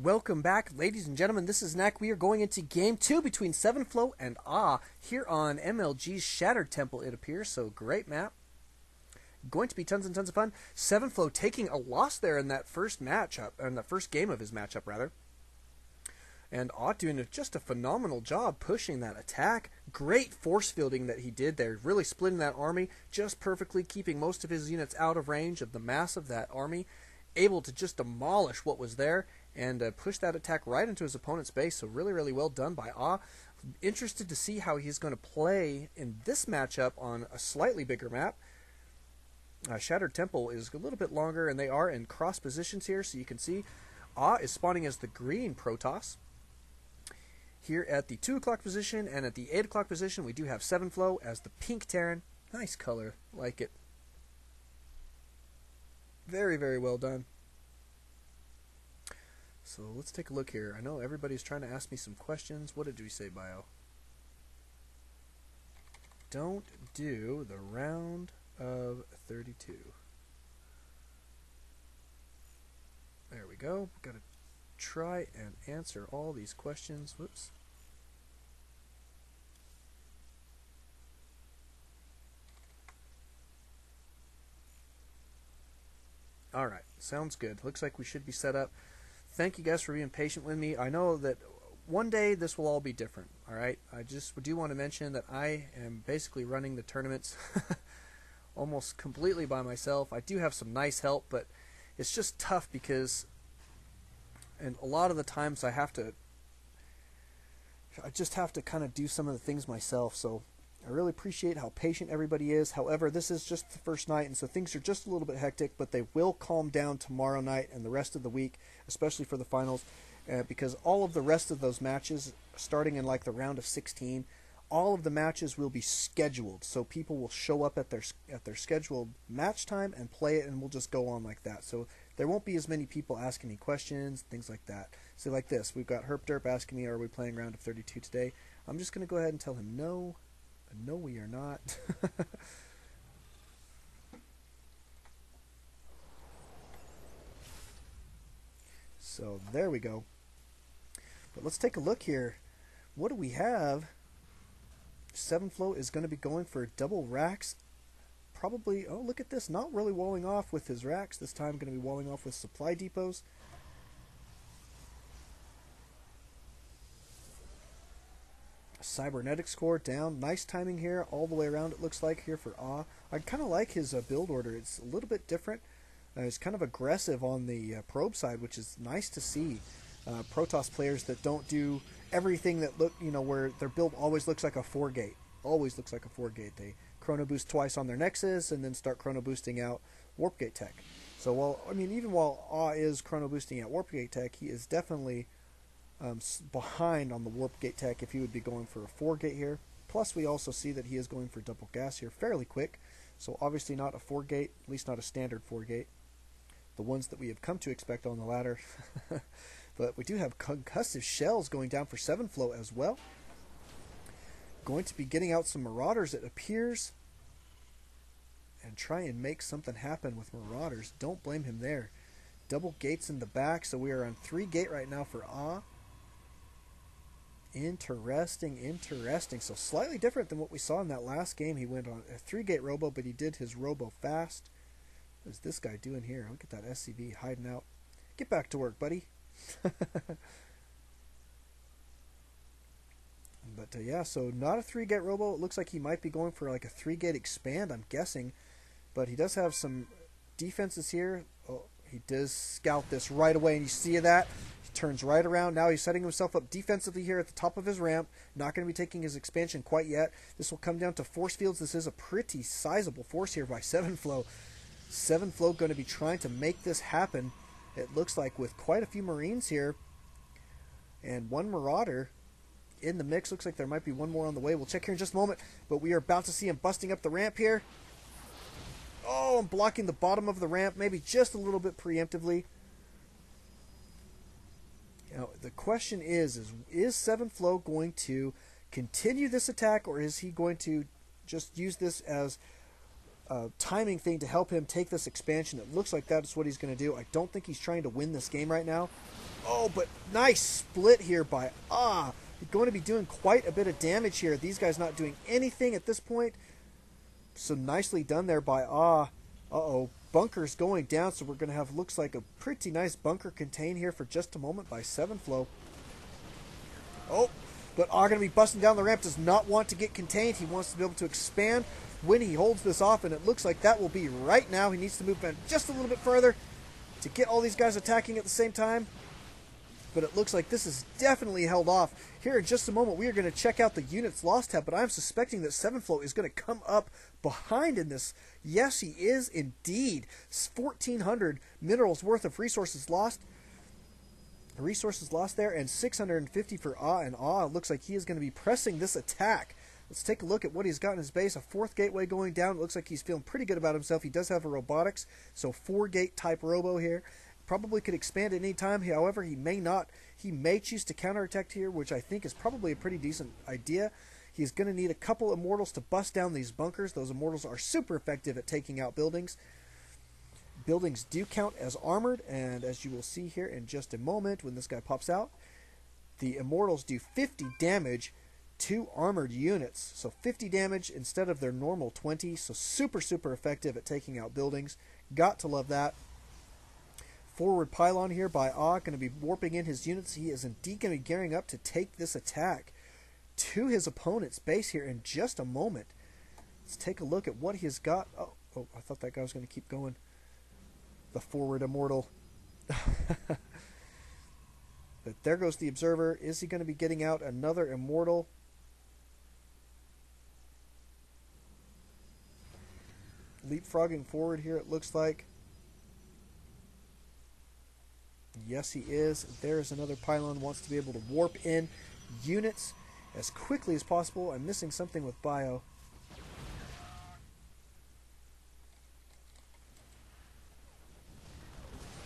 Welcome back, ladies and gentlemen. This is Nak. We are going into Game 2 between SevenFlow and here on MLG's Shattered Temple, it appears. So, great map. Going to be tons and tons of fun. SevenFlow taking a loss there in that first matchup, in the first game of his matchup, rather. And doing just a phenomenal job pushing that attack. Great force fielding that he did there, really splitting that army just perfectly, keeping most of his units out of range of the mass of that army. Able to just demolish what was there and push that attack right into his opponent's base. So really, really well done by Interested to see how he's going to play in this matchup on a slightly bigger map. Shattered Temple is a little bit longer, and they are in cross positions here, so you can see is spawning as the green Protoss. Here at the 2 o'clock position and at the 8 o'clock position, we do have SevenFlow as the pink Terran. Nice color, like it. Very, very well done. So let's take a look here. I know everybody's trying to ask me some questions. What did we say, Bio? Don't do the round of 32. There we go. Got to try and answer all these questions. Whoops. Alright, sounds good. Looks like we should be set up. Thank you guys for being patient with me. I know that one day this will all be different, alright? I just do want to mention that I am basically running the tournaments almost completely by myself. I do have some nice help, but it's just tough because and a lot of the times I just have to kind of do some of the things myself, so I really appreciate how patient everybody is. However, this is just the first night, and so things are just a little bit hectic, but they will calm down tomorrow night and the rest of the week, especially for the finals, because all of the rest of those matches, starting in like the round of 16, all of the matches will be scheduled, so people will show up at their scheduled match time and play it, and we'll just go on like that. So there won't be as many people asking me questions, things like that. So like this, we've got Herpderp asking me, are we playing round of 32 today? I'm just going to go ahead and tell him no. No, we are not. So there we go. But let's take a look here. What do we have? SevenFlow is going to be going for double racks. Probably, oh, look at this. Not really walling off with his racks. This time going to be walling off with supply depots. Cybernetics core down. Nice timing here all the way around, it looks like, here for I kind of like his build order. It's a little bit different. It's kind of aggressive on the probe side, which is nice to see. Protoss players that don't do everything that where their build always looks like a 4-gate. Always looks like a 4-gate. They chrono boost twice on their Nexus and then start chrono boosting out Warp Gate tech. So even while is chrono boosting out Warp Gate tech, he is definitely behind on the Warp Gate tech if he would be going for a 4-gate here. Plus we also see that he is going for double gas here fairly quick, so obviously not a 4-gate, at least not a standard 4-gate, the ones that we have come to expect on the ladder. But we do have concussive shells going down for SevenFlow as well. Going to be getting out some Marauders, it appears, and try and make something happen with Marauders. Don't blame him there. Double gates in the back, so we are on 3-gate right now for Interesting. So slightly different than what we saw in that last game. He went on a 3-gate robo, but he did his robo fast. What is this guy doing here? Look at that SCV hiding out. Get back to work, buddy. But yeah, so not a 3-gate robo. It looks like he might be going for like a 3-gate expand, I'm guessing. But he does have some defenses here. Oh, he does scout this right away, and you see that? He turns right around. Now he's setting himself up defensively here at the top of his ramp. Not going to be taking his expansion quite yet. This will come down to force fields. This is a pretty sizable force here by SevenFlow. SevenFlow going to be trying to make this happen. It looks like with quite a few Marines here and one Marauder in the mix. Looks like there might be one more on the way. We'll check here in just a moment, but we are about to see him busting up the ramp here. Oh, I'm blocking the bottom of the ramp, maybe just a little bit preemptively. Now, the question is SevenFlow going to continue this attack, or is he going to just use this as timing thing to help him take this expansion. It looks like that's what he's going to do. I don't think he's trying to win this game right now. Oh, but nice split here by going to be doing quite a bit of damage here. These guys not doing anything at this point. So nicely done there by Uh-oh. Bunker's going down, so we're going to have, looks like, a pretty nice bunker contain here for just a moment by SevenFlow. Oh, but going to be busting down the ramp. Does not want to get contained. He wants to be able to expand when he holds this off, and it looks like that will be right now. He needs to move just a little bit further to get all these guys attacking at the same time. But it looks like this is definitely held off. Here in just a moment, we are going to check out the units lost tab, but I'm suspecting that SevenFlow is going to come up behind in this. Yes, he is indeed. 1,400 minerals worth of resources lost. Resources lost there, and 650 for and it looks like he is going to be pressing this attack. Let's take a look at what he's got in his base. A 4th gateway going down. It looks like he's feeling pretty good about himself. He does have a robotics, so 4-gate type robo here. Probably could expand at any time. However, he may not. He may choose to counterattack here, which I think is probably a pretty decent idea. He's going to need a couple immortals to bust down these bunkers. Those immortals are super effective at taking out buildings. Buildings do count as armored, and as you will see here in just a moment when this guy pops out, the immortals do 50 damage to armored units. So 50 damage instead of their normal 20. So super, super effective at taking out buildings. Got to love that. Forward pylon here by going to be warping in his units. He is indeed going to be gearing up to take this attack to his opponent's base here in just a moment. Let's take a look at what he has got. Oh, I thought that guy was going to keep going. The forward immortal. But there goes the observer. Is he going to be getting out another immortal? Leapfrogging forward here, it looks like. Yes, he is. There is another pylon. Wants to be able to warp in units as quickly as possible. I'm missing something with bio.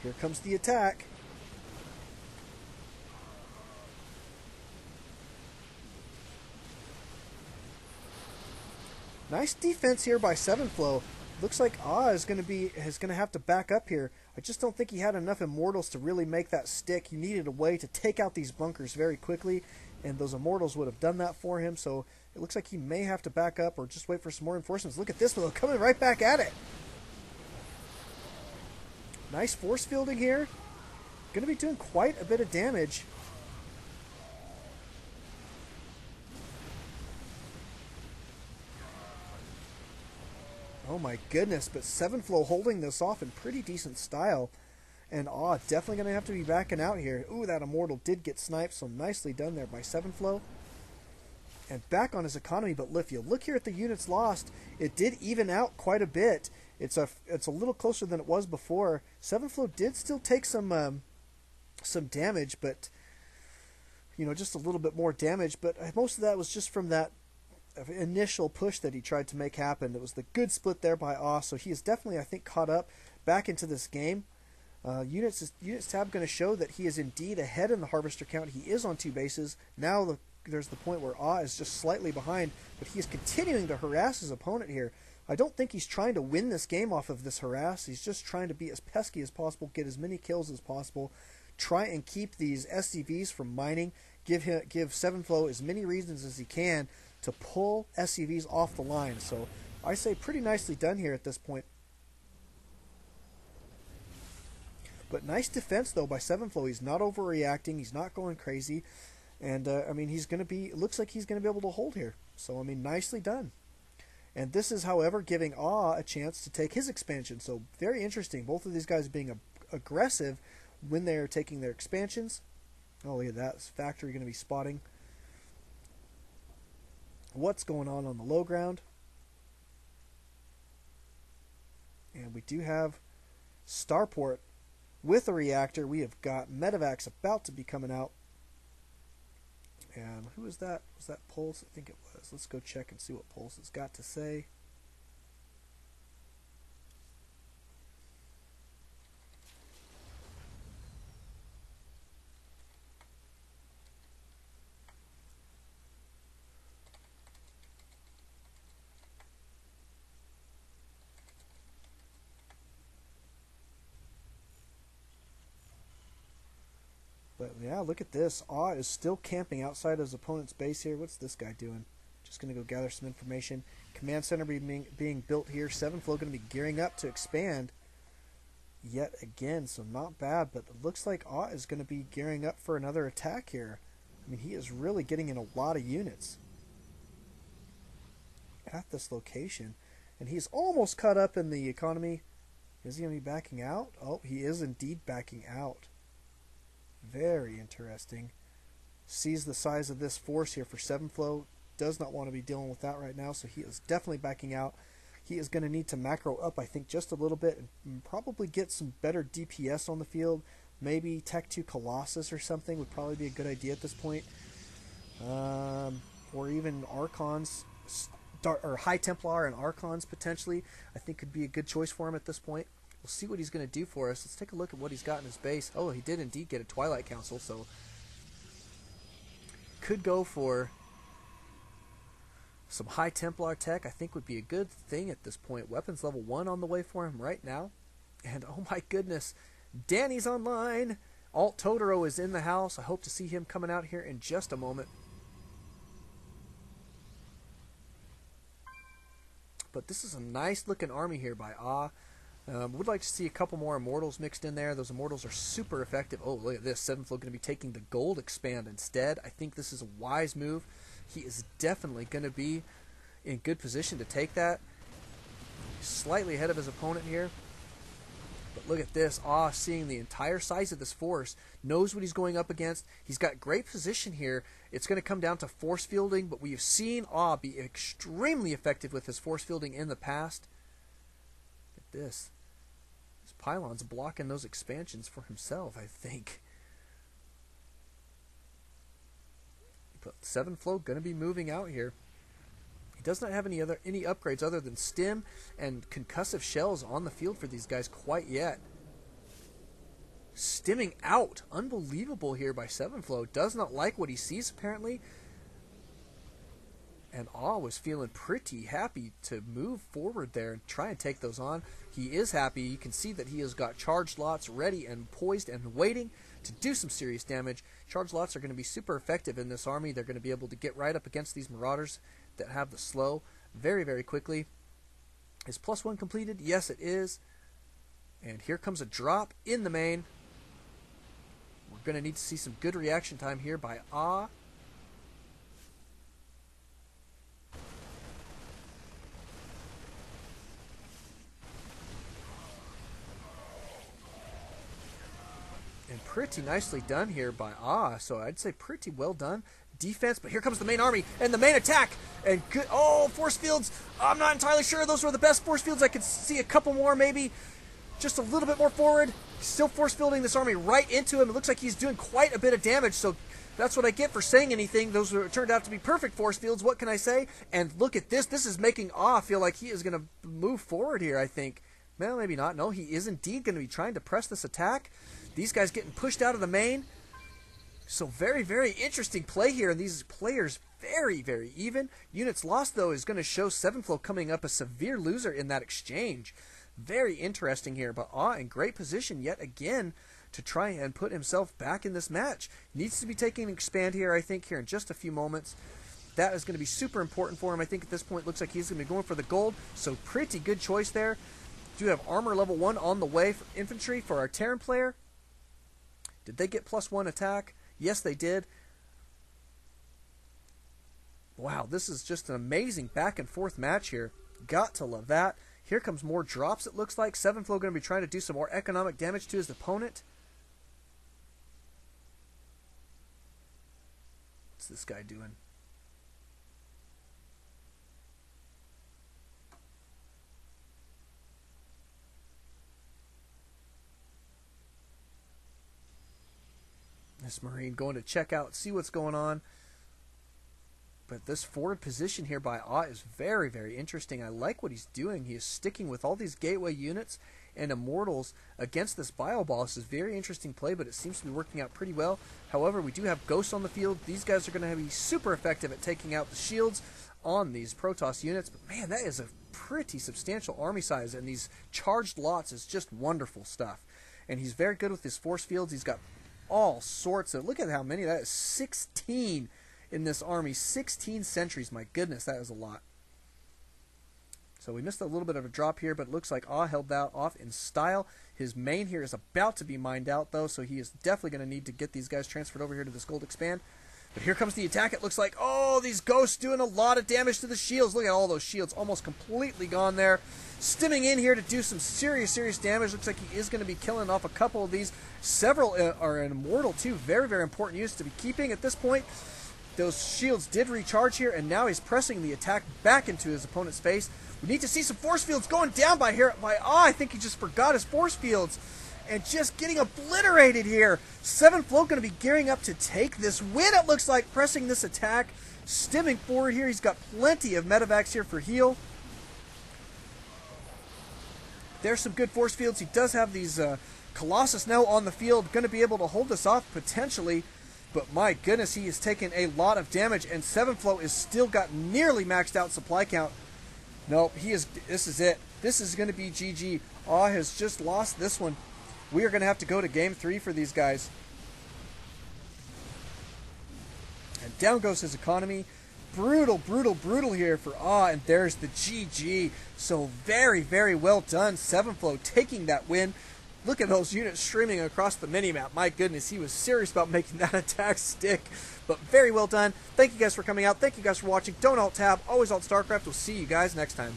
Here comes the attack. Nice defense here by SevenFlow. Looks like is going to have to back up here. I just don't think he had enough immortals to really make that stick. He needed a way to take out these bunkers very quickly, and those immortals would have done that for him. So it looks like he may have to back up or just wait for some more reinforcements. Look at this, though, coming right back at it. Nice force fielding here. Going to be doing quite a bit of damage. Oh my goodness, but SevenFlow holding this off in pretty decent style. And definitely going to have to be backing out here. Ooh, that immortal did get sniped, so nicely done there by SevenFlow. And back on his economy, but if you look here at the units lost, it did even out quite a bit. It's a little closer than it was before. SevenFlow did still take some damage, but just a little bit more damage. But most of that was just from that initial push that he tried to make happen. It was the good split there by so he is definitely, I think, caught up back into this game. Units tab going to show that he is indeed ahead in the harvester count. He is on 2 bases. Now there's the point where is just slightly behind, but he is continuing to harass his opponent here. I don't think he's trying to win this game off of this harass. He's just trying to be as pesky as possible, get as many kills as possible, try and keep these SCVs from mining, give SevenFlow as many reasons as he can to pull SCVs off the line. So I say pretty nicely done here at this point. But nice defense, though, by SevenFlow. He's not overreacting. He's not going crazy. And, he's going to be... It looks like he's going to be able to hold here. So, nicely done. And this is, however, giving a chance to take his expansion. So, very interesting. Both of these guys being aggressive when they're taking their expansions. Oh, look at that. This factory going to be spotting what's going on the low ground. And we do have Starport with a reactor. We have got Medevacs about to be coming out. And who is that? Was that Pulse? I think it was. Let's go check and see what Pulse has got to say. But yeah, look at this. Awe is still camping outside his opponent's base here. What's this guy doing? Just going to go gather some information. Command center being built here. SevenFlow going to be gearing up to expand yet again, so not bad. But it looks like Awe is going to be gearing up for another attack here. I mean, he is really getting in a lot of units at this location. And he's almost caught up in the economy. Is he going to be backing out? Oh, he is indeed backing out. Very interesting. Sees the size of this force here for SevenFlow. Does not want to be dealing with that right now, so he is definitely backing out. He is going to need to macro up, I think, just a little bit and probably get some better DPS on the field. Maybe Tech 2 Colossus or something would probably be a good idea at this point. Or even Archons, or High Templar and Archons potentially, I think could be a good choice for him at this point. We'll see what he's going to do for us. Let's take a look at what he's got in his base. Oh, he did indeed get a Twilight Council, so could go for some High Templar tech. I think would be a good thing at this point. Weapons level 1 on the way for him right now. And oh my goodness, Danny's online. Alt Totoro is in the house. I hope to see him coming out here in just a moment. But this is a nice looking army here by Ah. Would like to see a couple more Immortals mixed in there. Those Immortals are super effective. Oh, look at this. SevenFlow going to be taking the Gold Expand instead. I think this is a wise move. He is definitely going to be in good position to take that. Slightly ahead of his opponent here. But look at this. Ah, seeing the entire size of this force. Knows what he's going up against. He's got great position here. It's going to come down to force fielding. But we've seen Ah be extremely effective with his force fielding in the past. Look at this. His pylon's blocking those expansions for himself, I think. But SevenFlow going to be moving out here. He does not have any upgrades other than stim and concussive shells on the field for these guys quite yet. Stimming out. Unbelievable here by SevenFlow. Does not like what he sees apparently. And Ah was feeling pretty happy to move forward there and try and take those on. He is happy. You can see that he has got charged lots ready and poised and waiting to do some serious damage. Charged lots are going to be super effective in this army. They're going to be able to get right up against these Marauders that have the slow very, very quickly. Is +1 completed? Yes, it is. And here comes a drop in the main. We're going to need to see some good reaction time here by Ah. And pretty nicely done here by Ah. So I'd say pretty well done. Defense, but here comes the main army and the main attack. And good, oh, force fields. I'm not entirely sure those were the best force fields. I could see a couple more maybe. Just a little bit more forward. Still force fielding this army right into him. It looks like he's doing quite a bit of damage. So that's what I get for saying anything. Those turned out to be perfect force fields. What can I say? And look at this. This is making Ah feel like he is going to move forward here, I think. Well, maybe not. No, he is indeed going to be trying to press this attack. These guys getting pushed out of the main. So very, very interesting play here. And these players very, very even. Units lost, though, is going to show SevenFlow coming up a severe loser in that exchange. Very interesting here. But Ah in great position yet again to try and put himself back in this match. Needs to be taking an expand here, I think, here in just a few moments. That is going to be super important for him. I think at this point it looks like he's going to be going for the gold. So pretty good choice there. Do have armor level 1 on the way for infantry for our Terran player. Did they get +1 attack? Yes, they did. Wow, this is just an amazing back and forth match here. Got to love that. Here comes more drops, it looks like. SevenFlow going to be trying to do some more economic damage to his opponent. What's this guy doing? This Marine going to check out, see what's going on. But this forward position here by Ah is very, very interesting. I like what he's doing. He is sticking with all these gateway units and Immortals against this Bio Ball. This is a very interesting play, but it seems to be working out pretty well. However, we do have Ghosts on the field. These guys are going to be super effective at taking out the shields on these Protoss units. But man, that is a pretty substantial army size, and these charged lots is just wonderful stuff. And he's very good with his force fields. He's got all sorts of... Look at how many. That is 16 in this army. 16 sentries. My goodness, that is a lot. So we missed a little bit of a drop here, but it looks like Ah held that off in style. His main here is about to be mined out, though, so he is definitely going to need to get these guys transferred over here to this gold expand. But here comes the attack. It looks like, oh, these ghosts doing a lot of damage to the shields. Look at all those shields, almost completely gone there. Stimming in here to do some serious damage. Looks like he is going to be killing off a couple of these. Several are an immortal, too. Very, very important use to be keeping at this point. Those shields did recharge here, and now he's pressing the attack back into his opponent's face. We need to see some force fields going down by here. I think he just forgot his force fields. And just getting obliterated here. SevenFlow going to be gearing up to take this win, it looks like, pressing this attack. Stimming forward here. He's got plenty of medevacs here for heal. There's some good force fields. He does have these Colossus now on the field. Going to be able to hold this off potentially. But my goodness, he has taken a lot of damage. And SevenFlow is still got nearly maxed out supply count. Nope, this is it. This is going to be GG. Ah has just lost this one. We are going to have to go to game 3 for these guys. And down goes his economy. Brutal here for Ah, and there's the GG. So very well done. SevenFlow taking that win. Look at those units streaming across the minimap. My goodness, he was serious about making that attack stick. But very well done. Thank you guys for coming out. Thank you guys for watching. Don't alt-tab. Always alt-StarCraft. We'll see you guys next time.